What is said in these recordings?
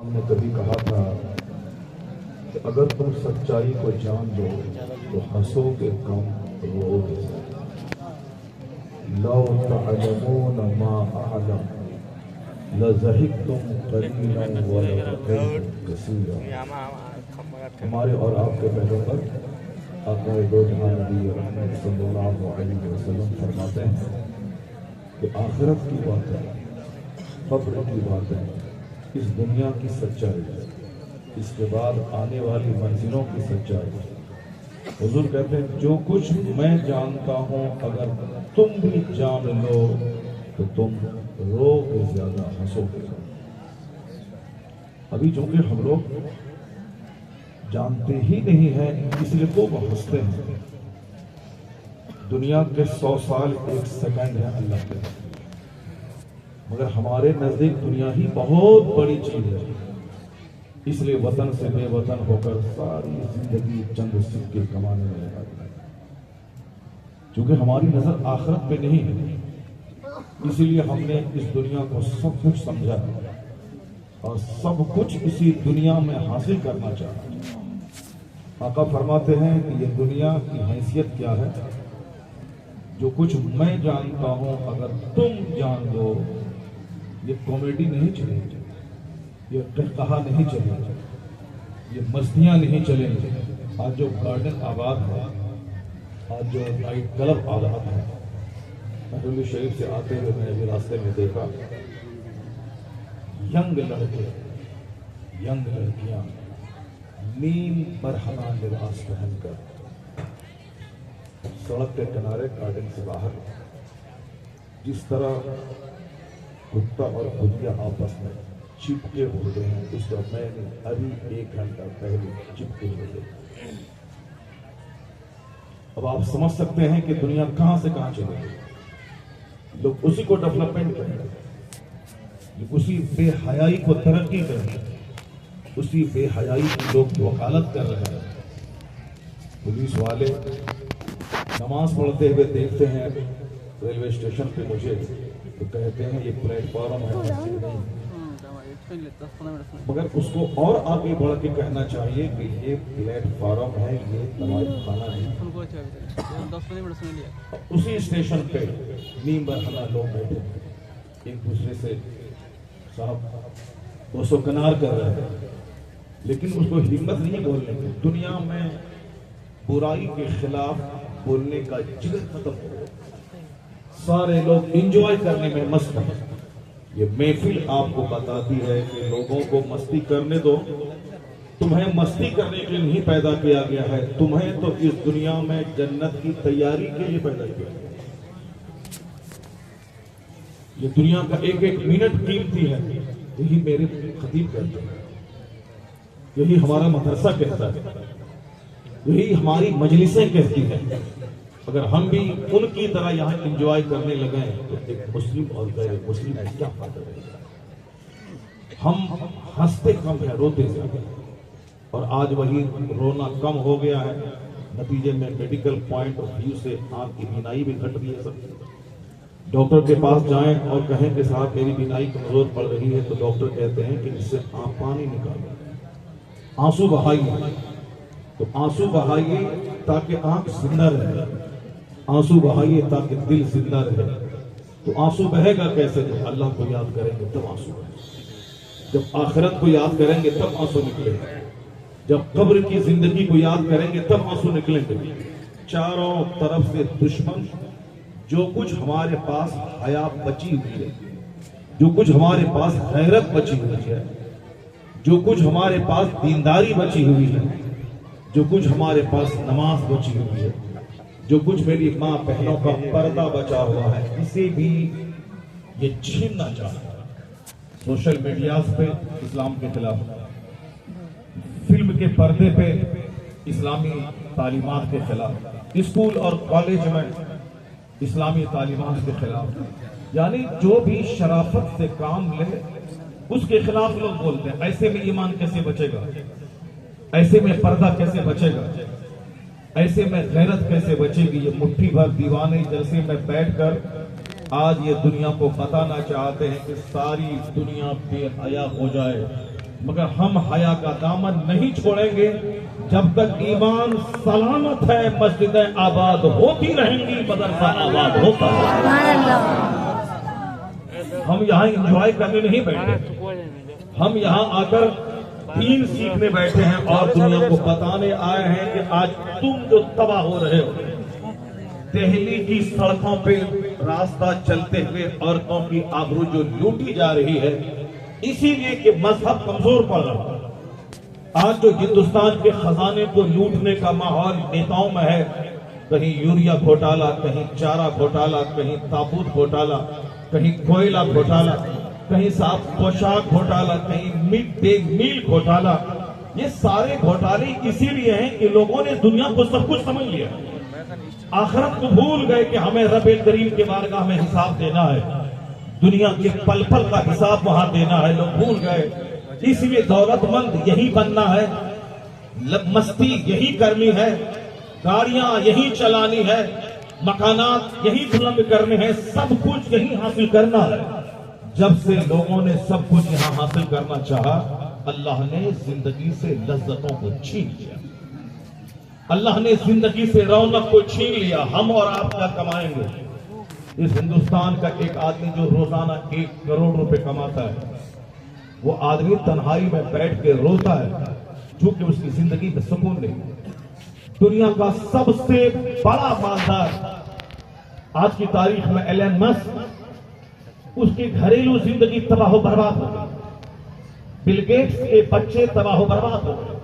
हमने कभी कहा था कि अगर तुम सच्चाई को जान लो तो हंसोगे कम, रोओगे ज़्यादा। लौ तअलमून मा अअलम लज़हिकतुम क़लीलन व लबकैतुम कसीरा। हमारे और आपके पैगंबर आका दो जहां नबी रहमत सल्लल्लाहु अलैहि वसल्लम फरमाते हैं कि आखिरत की बात है, कब्र की बात है, इस दुनिया की सच्चाई है, इसके बाद आने वाली मंजिलों की सच्चाई है। हुजूर कहते हैं जो कुछ मैं जानता हूं अगर तुम भी जान लो तो तुम रोगे ज्यादा, हंसोगे। अभी चूंकि हम लोग जानते ही नहीं है इसलिए तो वो हंसते हैं। दुनिया के 100 साल 1 सेकंड है अल्लाह के, मगर हमारे नजदीक दुनिया ही बहुत बड़ी चीज है। इसलिए वतन से बेवतन होकर सारी जिंदगी चंद सिक्के कमाने में लगा दी। क्योंकि हमारी नजर आखिरत पे नहीं है, इसीलिए हमने इस दुनिया को सब कुछ समझा और सब कुछ इसी दुनिया में हासिल करना चाहा। आका फरमाते हैं कि ये दुनिया की हैसियत क्या है, जो कुछ मैं जानता हूं अगर तुम जान लो। ये कॉमेडी नहीं चलेगी, ये कहकहा नहीं चलेगा, ये मस्तियां नहीं चलेंगी। आज जो गार्डन आबाद है, आज जो नाइट क्लब आबाद है, महरौली शरीफ से आते हुए मैंने भी रास्ते में देखा यंग लड़के, यंग लड़कियां नीम बरहना लिबास पहनकर सड़क के किनारे गार्डन से बाहर जिस तरह कुत्ता और खुदिया आपस में चिपके होते हैं, उस तरह मैंने अभी 1 घंटा पहले चिपके हुए थे। अब आप समझ सकते हैं कि दुनिया कहां से कहां चलेगी। लोग उसी को डेवलपमेंट करेंगे, उसी बेहयाई को तरक्की करेंगे, उसी बेहयाई की लोग वकालत कर रहे हैं। पुलिस वाले नमाज पढ़ते हुए देखते हैं रेलवे स्टेशन पे मुझे, तो कहते हैं ये प्लेटफॉर्म है, मस्जिद नहीं। मगर उसको और आगे बढ़ के कहना चाहिए कि ये प्लेटफॉर्म है, ये दवाई खाना नहीं। उसी स्टेशन पे नीम बरहना लोग बैठे एक दूसरे से साहब वो कनार कर रहे हैं, लेकिन उसको हिम्मत नहीं बोलने की। दुनिया में बुराई के खिलाफ बोलने का जिगर खत्म हो गया, सारे लोग एंजॉय करने में मस्त हैं। ये महफिल आपको बताती है कि लोगों को मस्ती करने दो। तुम्हें मस्ती करने के लिए नहीं पैदा किया गया है, तुम्हें तो इस दुनिया में जन्नत की तैयारी के लिए पैदा किया गया। ये दुनिया का एक एक मिनट कीमती है, यही मेरे खतीब कहते हैं, यही हमारा मदरसा कहता है, यही हमारी मजलिसें कहती है। अगर हम भी उनकी तरह यहाँ एंजॉय करने लगे तो एक मुस्लिम और गैर मुस्लिम में क्या फायदा रहेगा। हम हंसते कम है, रोते ज्यादा, और आज वही रोना कम हो गया है। नतीजे में मेडिकल पॉइंट ऑफ व्यू से आंख की बीनाई भी घट रही है। सब डॉक्टर के पास जाएं और कहें कि साहब मेरी बीनाई कमजोर पड़ रही है, तो डॉक्टर कहते हैं कि इससे आप पानी निकालो, आंसू बहाइए। तो आंसू बहाइए ताकि आंख जिंदा रहे, आंसू बहाइए ताकि दिल जिंदा रहे। तो आंसू बहेगा कैसे? जब अल्लाह को याद करेंगे तब आंसू बहेगा, जब आखिरत को याद करेंगे तब आंसू निकलेंगे, जब कब्र की जिंदगी को याद करेंगे तब आंसू निकलेंगे। चारों तरफ से दुश्मन, जो कुछ हमारे पास हया बची हुई है, जो कुछ हमारे पास गैरत बची हुई है, जो कुछ हमारे पास दीनदारी बची हुई है, जो कुछ हमारे पास नमाज बची हुई है, जो कुछ मेरी माँ बहनों का पर्दा बचा हुआ है, इसे भी ये छीनना चाहता है। सोशल मीडिया पे इस्लाम के खिलाफ, फिल्म के पर्दे पे इस्लामी तालीमात के खिलाफ, स्कूल और कॉलेज में इस्लामी तालीमात के खिलाफ, यानी जो भी शराफत से काम ले उसके खिलाफ लोग बोलते हैं। ऐसे में ईमान कैसे बचेगा, ऐसे में पर्दा कैसे बचेगा, ऐसे में गैरत कैसे बचेगी। ये मुट्ठी भर दीवाने जलसे में बैठकर आज ये दुनिया को बताना चाहते हैं कि सारी दुनिया बेहया हो जाए, मगर हम हया का दामन नहीं छोड़ेंगे। जब तक ईमान सलामत है मस्जिदें आबाद होती रहेंगी, मदरसा आबाद होता है। हम यहाँ एंजॉय करने नहीं बैठे, हम यहाँ आकर दीन सीखने बैठे हैं और दुनिया को बताने आए हैं कि आज तुम जो तबाह हो रहे हो, दिल्ली की सड़कों पे रास्ता चलते हुए औरतों की आबरू जो लूटी जा रही है, इसीलिए कि मजहब कमजोर पड़ रहा है। आज जो हिंदुस्तान के खजाने को लूटने का माहौल नेताओं में है, कहीं यूरिया घोटाला, कहीं चारा घोटाला, कहीं ताबूत घोटाला, कहीं कोयला घोटाला, कहीं साफ पोशाक घोटाला, कहीं मिड डे मील घोटाला। ये सारे घोटाले इसीलिए हैं कि लोगों ने दुनिया को सब कुछ समझ लिया, आखिरत को भूल गए कि हमें रब्बे करीम के बारगाह में हिसाब देना है, दुनिया के पल पल का हिसाब वहां देना है, लोग भूल गए। इसलिए दौलतमंद यही बनना है, मस्ती यही करनी है, गाड़ियां यही चलानी है, मकानात यही बुलंद करने हैं, सब कुछ यही हासिल करना है। जब से लोगों ने सब कुछ यहाँ हासिल करना चाहा, अल्लाह ने जिंदगी से लज्जतों को छीन लिया, अल्लाह ने जिंदगी से रौनक को छीन लिया। हम और आप क्या कमाएंगे? इस हिंदुस्तान का एक आदमी जो रोजाना 1 करोड़ रुपए कमाता है, वो आदमी तन्हाई में बैठ के रोता है क्योंकि उसकी जिंदगी में सुकून नहीं। दुनिया का सबसे बड़ा मालदार आज की तारीख में एलन मस्क, उसकी घरेलू जिंदगी तबाह बर्बाद हो गई, बिल गेट्स के बच्चे तबाह बर्बाद हो गए,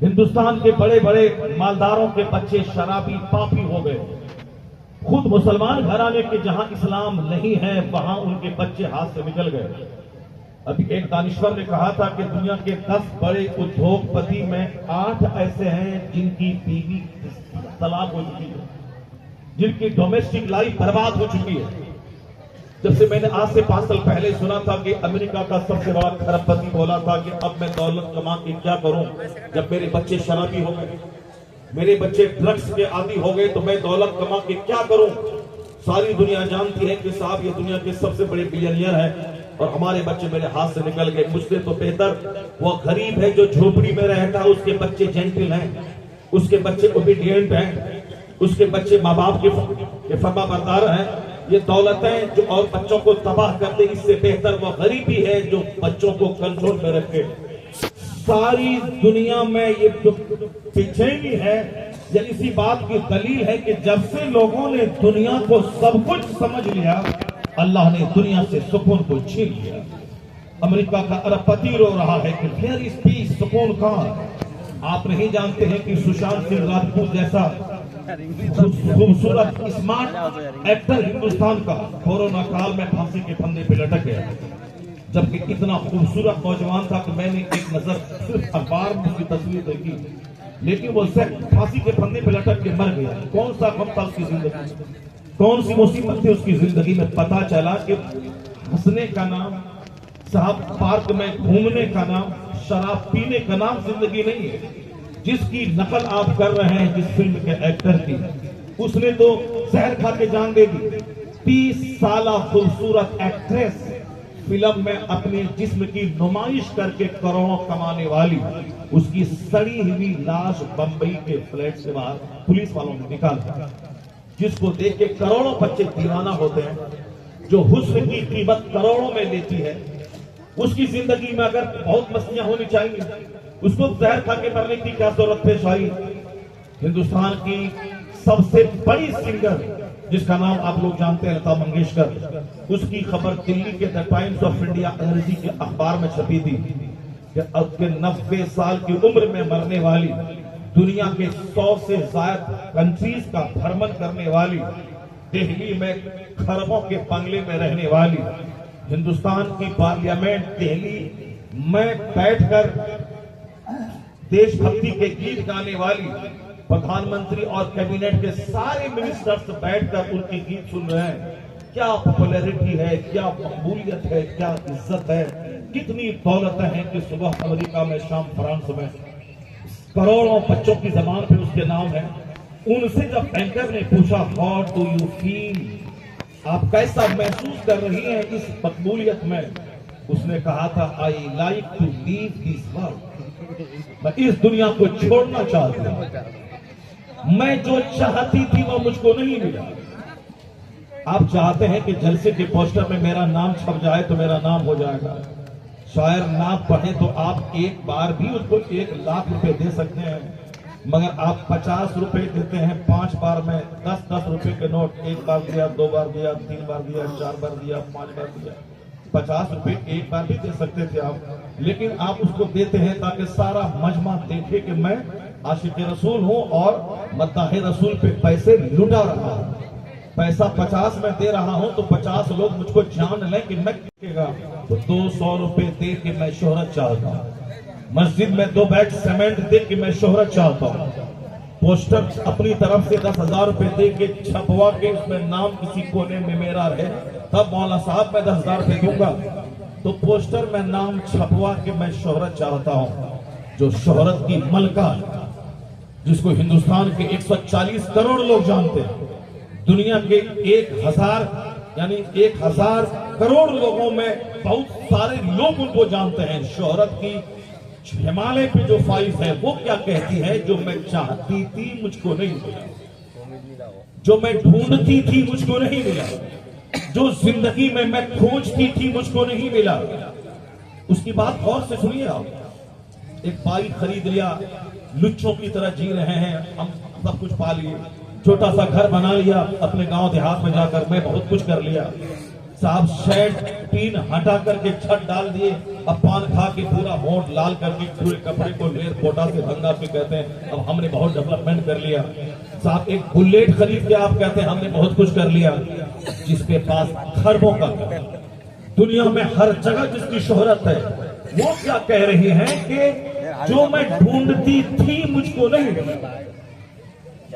हिंदुस्तान के बड़े बड़े मालदारों के बच्चे शराबी पापी हो गए, खुद मुसलमान घराने के जहां इस्लाम नहीं है वहां उनके बच्चे हाथ से निकल गए। अभी एक दानिश्वर ने कहा था कि दुनिया के 10 बड़े उद्योगपति में 8 ऐसे हैं जिनकी बीवी तलाक हो चुकी है, जिनकी डोमेस्टिक लाइफ बर्बाद हो चुकी है। जब से मैंने आज से 5 साल पहले सुना था कि अमेरिका का सबसे बड़ा खरबपति बोला था कि अब मैं दौलत कमा के क्या करूं, जब मेरे बच्चे शराबी हो गए, मेरे बच्चे ड्रग्स के आदी हो गए, तो मैं दौलत कमा के क्या करूं। सारी दुनिया जानती है कि साहब ये दुनिया के सबसे बड़े बिलियनियर है और हमारे बच्चे मेरे हाथ से निकल गए। मुझसे तो बेहतर वो गरीब है जो झोपड़ी में रहता है, उसके बच्चे जेंटल हैं, उसके बच्चे ओबीडिएंट हैं, उसके बच्चे माँ बाप के फर्मा बरदार हैं। ये दौलतें जो और बच्चों को तबाह कर दे, इससे बेहतर वो गरीबी है जो बच्चों को कंट्रोल में रखे। सारी दुनिया में ये जो बेचैनी है, ये इसी बात की दलील है कि जब से लोगों ने दुनिया को सब कुछ समझ लिया, अल्लाह ने दुनिया से सुकून को छीन लिया। अमेरिका का अरबपति रो रहा है कि वेयर इज पीस, सुकून कहां। आप नहीं जानते हैं कि सुशांत सिंह राजपूत जैसा खूबसूरत स्मार्ट एक्टर हिंदुस्तान का कोरोना काल में फांसी के फंदे पे लटक गया, जबकि इतना खूबसूरत नौजवान था कि मैंने एक नजर सिर्फ अखबार में उसकी तस्वीर देखी, लेकिन वो सिर्फ फांसी के फंदे पे लटक के मर गया। कौन सा गम था उसकी जिंदगी, कौन सी मुसीबत थी उसकी जिंदगी में। पता चला कि हंसने का नाम, साहब पार्क में घूमने का नाम, शराब पीने का नाम जिंदगी नहीं है। जिसकी नकल आप कर रहे हैं जिस फिल्म के एक्टर की, उसने तो जहर खा के जान दे दी। 30 साल खूबसूरत एक्ट्रेस फिल्म में अपने जिस्म की नुमाइश करके करोड़ों कमाने वाली, उसकी सड़ी हुई लाश बंबई के फ्लैट से बाहर पुलिस वालों ने निकाला, जिसको देख के करोड़ों बच्चे दीवाना होते हैं, जो हुस्न की कीमत करोड़ों में लेती है। उसकी जिंदगी में अगर बहुत मस्तियां होनी चाहिए, उसको जहर खा के मरने की क्या जरूरत पेश आई। हिंदुस्तान की सबसे बड़ी सिंगर जिसका नाम आप लोग जानते हैं, लता मंगेशकर, उसकी खबर दिल्ली के द टाइम्स ऑफ इंडिया अंग्रेजी के अखबार में छपी थी कि अब के 90 साल की उम्र में मरने वाली, दुनिया के 100 से ज्यादा कंट्रीज का भ्रमण करने वाली, दिल्ली में खरबों के बंगले में रहने वाली, हिंदुस्तान की पार्लियामेंट दिल्ली में बैठकर देशभक्ति के गीत गाने वाली, प्रधानमंत्री और कैबिनेट के सारे मिनिस्टर्स बैठकर उनके गीत सुन रहे हैं। क्या पॉपुलैरिटी है, क्या मकबूलियत है, क्या इज्जत है, कितनी दौलतें हैं कि सुबह अमेरिका में, शाम फ्रांस में, करोड़ों बच्चों की जबान पे उसके नाम है। उनसे जब एंकर ने पूछा हाउ डू यू फील, आप कैसा महसूस कर रही हैं इस मकबूलियत में, उसने कहा था I like to leave this world, मैं इस दुनिया को छोड़ना चाहती हूं। मैं जो चाहती थी वो मुझको नहीं मिला। आप चाहते हैं कि जलसे के पोस्टर में मेरा नाम छप जाए तो मेरा नाम हो जाएगा। शायर ना पढ़े तो आप एक बार भी उसको 1 लाख रुपए दे सकते हैं, मगर आप 50 रुपए देते हैं 5 बार में 10-10 रुपए के नोट। 1 बार दिया, 2 बार दिया, 3 बार दिया, 4 बार दिया, 5 बार दिया। 50 रुपए एक बार भी दे सकते थे आप, लेकिन आप उसको देते हैं ताकि सारा मजमा देखे कि मैं आशिक रसूल हूं और मद्दाह रसूल पे पैसे लुटा रहा हूं। पैसा 50 में दे रहा हूं तो 50 लोग मुझको जान लें कि मैं तो 200 रुपए दे के मैं शोहरत चाहता हूं। मस्जिद में 2 बैग सीमेंट दे के मैं शोहरत चाहता हूं। पोस्टर अपनी तरफ से 10,000 रुपए दे के छपवा के उसमें नाम किसी कोने में मेरा रहे, तब मौला साहब मैं 10,000 रुपए दूंगा। तो पोस्टर में नाम छपवा के मैं शोहरत चाहता हूं। जो शोहरत की मलका, जिसको हिंदुस्तान के 140 करोड़ लोग जानते हैं, दुनिया के 1,000 यानी 1,000 करोड़ लोगों में बहुत सारे लोग उनको जानते हैं। शोहरत की हिमालय पे जो फाइल है वो क्या कहती है? जो मैं चाहती थी मुझको नहीं मिला, जो मैं ढूंढती थी मुझको नहीं मिला, जो जिंदगी में मैं खोजती थी मुझको नहीं मिला। उसकी बात गौर से सुनिए आप। एक बाइक खरीद लिया, लुच्चों की तरह जी रहे हैं, हम सब कुछ पा लिए, छोटा सा घर बना लिया अपने गांव देहात में जाकर, मैं बहुत कुछ कर लिया साहब। शेड टीन हटा करके छत डाल दिए, अब पान खा के पूरा होंठ लाल करके पूरे कपड़े को लेर पोटा से रंगा के कहते हैं अब हमने बहुत डेवलपमेंट कर लिया साहब। एक बुलेट खरीद के आप कहते हैं हमने बहुत कुछ कर लिया। जिसके पास खरबों का दुनिया में हर जगह जिसकी शोहरत है, वो क्या कह रही है कि जो मैं ढूंढती थी मुझको नहीं मिला,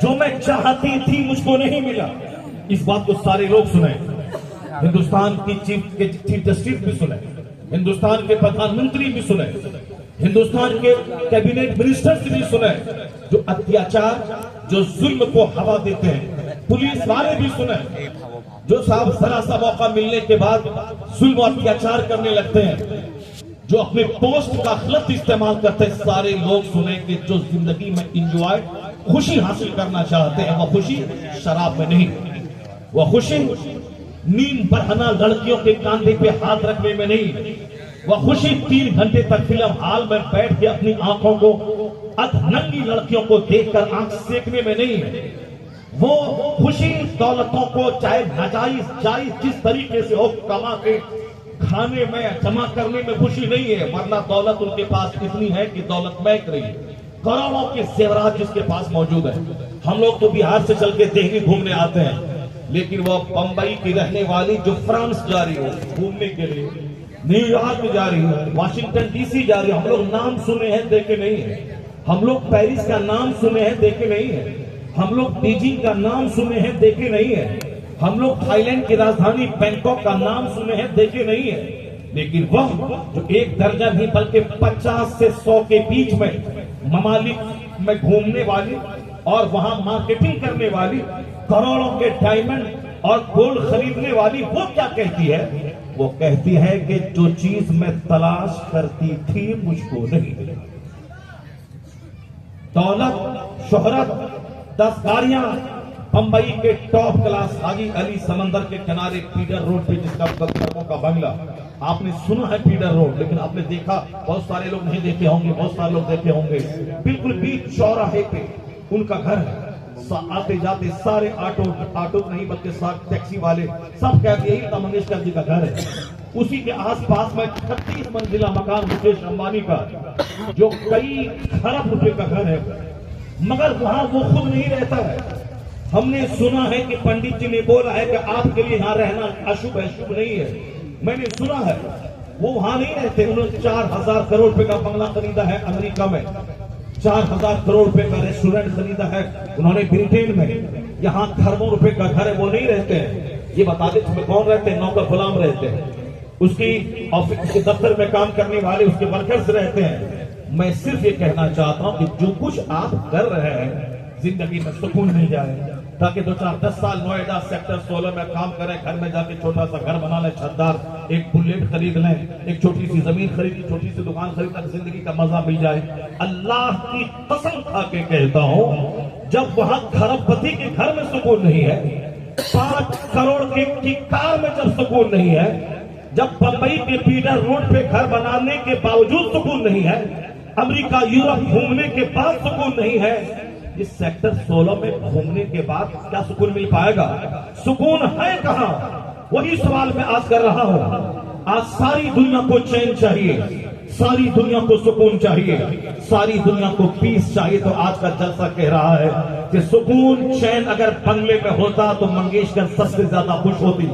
जो मैं चाहती थी मुझको नहीं मिला। इस बात को सारे लोग सुने, हिंदुस्तान की चीफ जस्टिस भी सुने, हिंदुस्तान के प्रधानमंत्री भी सुने, हिंदुस्तान के कैबिनेट मिनिस्टर्स भी सुने। जो अत्याचार, जो जुल्म को हवा देते हैं, पुलिस वाले भी सुने, जो साहब जरा सा मौका मिलने के बाद जुल्म अत्याचार करने लगते हैं, जो अपने पोस्ट का गलत इस्तेमाल करते हैं। सारे लोग सुने कि जो जिंदगी में इंजॉय खुशी हासिल करना चाहते हैं, वह खुशी शराब में नहीं, वह खुशी नींद बरहना लड़कियों के कांधे पे हाथ रखने में नहीं, वह खुशी 3 घंटे तक फिल्म हॉल में बैठ के अपनी आंखों को अधनंगी लड़कियों को देखकर आंख सेकने में नहीं है। वो खुशी दौलतों को चाहे नाजायज जायज जिस तरीके से हो कमा के खाने में जमा करने में खुशी नहीं है, वरना दौलत उनके पास इतनी है कि दौलत महक रही है। करोड़ों के जेवरात जिसके पास मौजूद है। हम लोग तो बिहार से चल के दिल्ली घूमने आते हैं, लेकिन वह बंबई की रहने वाली जो फ्रांस जा रही हो घूमने के लिए, न्यूयॉर्क जा रही हो, वाशिंगटन डीसी जा रही हो, हम लोग नाम सुने हैं देखे नहीं है। हम लोग पेरिस का नाम सुने हैं देखे नहीं है। हम लोग बीजिंग का नाम सुने हैं देखे नहीं है। हम लोग थाईलैंड की राजधानी बैंकॉक का नाम सुने हैं देखे नहीं है। लेकिन वह जो 1 दर्जन नहीं बल्कि 50 से 100 के बीच में ममालिक में घूमने वाली और वहां मार्केटिंग करने वाली, करोड़ों के डायमंड और गोल्ड खरीदने वाली, वो क्या कहती है? वो कहती है कि जो चीज मैं तलाश करती थी मुझको नहीं मिली। दौलत, शोहरत, 10 गाड़ियां, बंबई के टॉप क्लास हाजी अली समंदर के किनारे पीडर रोड पे जिसका खरबों का बंगला, आपने सुना है पीडर रोड, लेकिन आपने देखा बहुत सारे लोग नहीं देखे होंगे, बहुत सारे लोग देखे होंगे। बिल्कुल बीच चौराहे पे उनका घर है। आते जाते सारे ऑटो नहीं बल्कि सारे टैक्सी वाले सब कहते यही लता मंगेशकर जी का घर है। उसी के आसपास में 36 मंजिला मकान मुकेश अंबानी का, जो कई खरब रुपए का घर है, मगर वहां वो खुद नहीं रहता है। हमने सुना है कि पंडित जी ने बोला है कि आपके लिए यहाँ रहना अशुभ है, शुभ नहीं है। मैंने सुना है वो वहां नहीं रहते। उन्होंने 4,000 करोड़ रुपए का बंगला खरीदा है अमेरिका में, 4,000 करोड़ रुपए का रेस्टोरेंट खरीदा है उन्होंने ब्रिटेन में। यहाँ खरबों रुपए का घर है, वो नहीं रहते हैं। ये बता दें उसमें कौन रहते हैं? नौकर गुलाम रहते हैं, उसकी ऑफिस के दफ्तर में काम करने वाले उसके वर्कर्स रहते हैं। मैं सिर्फ ये कहना चाहता हूं कि जो कुछ आप कर रहे हैं, जिंदगी में सुकून मिल जाए, ताकि 2-4-10 साल नोएडा सेक्टर 16 में काम करें, घर में जाके छोटा सा घर बना लें, छतदार, एक बुलेट खरीद लें, एक छोटी सी जमीन खरीदी, छोटी सी दुकान खरीद कर जिंदगी का मजा मिल जाए। अल्लाह की कसम खा के कहता हूं, जब वहां खरबपति के घर में सुकून नहीं है, 5 करोड़ की कार में जब सुकून नहीं है, जब बंबई के पीटर रोड पे घर बनाने के बावजूद सुकून नहीं है, अमेरिका यूरोप घूमने के बाद सुकून नहीं है, इस सेक्टर 16 में घूमने के बाद क्या सुकून मिल पाएगा? सुकून है कहां? वही सवाल मैं आज कर रहा हूं। आज सारी दुनिया को चैन चाहिए, सारी दुनिया को सुकून चाहिए, सारी दुनिया को पीस चाहिए। तो आज का जलसा कह रहा है कि सुकून चैन अगर बंगले में होता तो मंगेशकर सबसे ज्यादा खुश होती।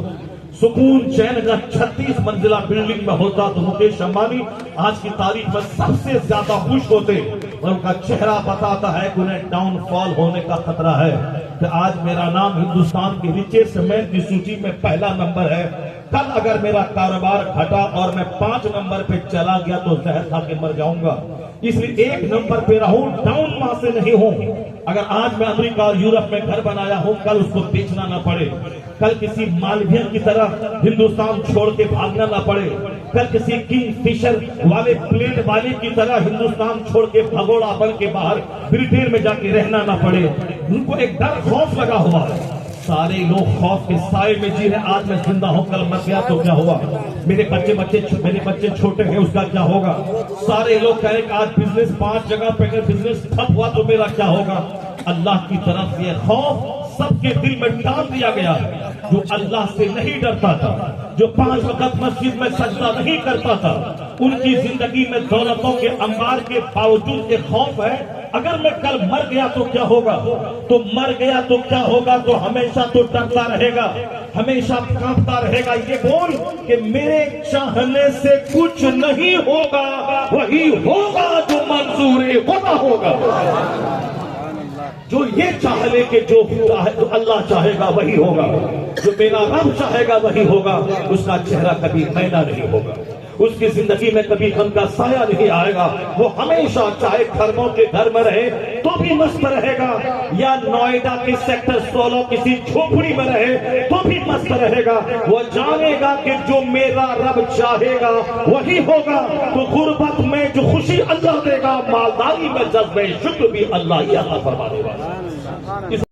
सुकून चैन अगर 36 मंजिला बिल्डिंग में होता तो मुकेश अंबानी आज की तारीख में सबसे ज्यादा खुश होते। और उनका चेहरा बताता है कि उन्हें डाउनफॉल होने का खतरा है। कि आज मेरा नाम हिंदुस्तान के रिचेस्ट मैन की सूची में पहला नंबर है। कल अगर मेरा कारोबार घटा और मैं 5 नंबर पे चला गया तो जहर खा के मर जाऊंगा। इसलिए 1 नंबर पे रहूं, डाउन वहां से नहीं हूं। अगर आज मैं अमेरिका और यूरोप में घर बनाया हूं, कल उसको बेचना ना पड़े, कल किसी मालवियन की तरह हिंदुस्तान छोड़ के भागना ना पड़े, कल किसी किंग फिशर वाले प्लेन वाले की तरह हिंदुस्तान छोड़ के भगोड़ा बन के बाहर ब्रिटेन में जाके रहना ना पड़े। उनको एक डर खौफ लगा हुआ है। सारे लोग खौफ के साए में जी रहे। आज मैं जिंदा हूं, कल मर गया तो क्या हुआ? मेरे बच्चे छोटे हैं, उसका क्या होगा? सारे लोग कह रहे कि आज बिजनेस 5 जगह पे अगर बिजनेस ठप हुआ तो मेरा क्या होगा? अल्लाह की तरफ से खौफ सबके दिल में डाल दिया गया है। जो अल्लाह से नहीं डरता था, जो 5 वक्त मस्जिद में सजदा नहीं करता था, उनकी जिंदगी में दौलतों के अंबार के बावजूद एक खौफ है। अगर मैं कल मर गया तो क्या होगा? तो मर गया तो क्या होगा? तो हमेशा तो डरता रहेगा, हमेशा कांपता रहेगा। ये बोल कि मेरे चाहने से कुछ नहीं होगा, वही होगा जो मंजूर होगा। जो ये चाह ले कि जो अल्लाह चाहेगा वही होगा, जो मेरा रब चाहेगा वही होगा। उसका चेहरा कभी मैला नहीं होगा, उसकी जिंदगी में कभी गम का साया नहीं आएगा। वो हमेशा चाहे खरबों के घर में रहे तो भी मस्त रहेगा, या नोएडा के सेक्टर 16 किसी झोपड़ी में रहे तो भी मस्त रहेगा। वो जानेगा कि जो मेरा रब चाहेगा वही होगा। तो गुर्बत में जो खुशी अल्लाह देगा, मालदारी में जज्बे शुक्र भी अल्लाह ही अता फरमा देगा।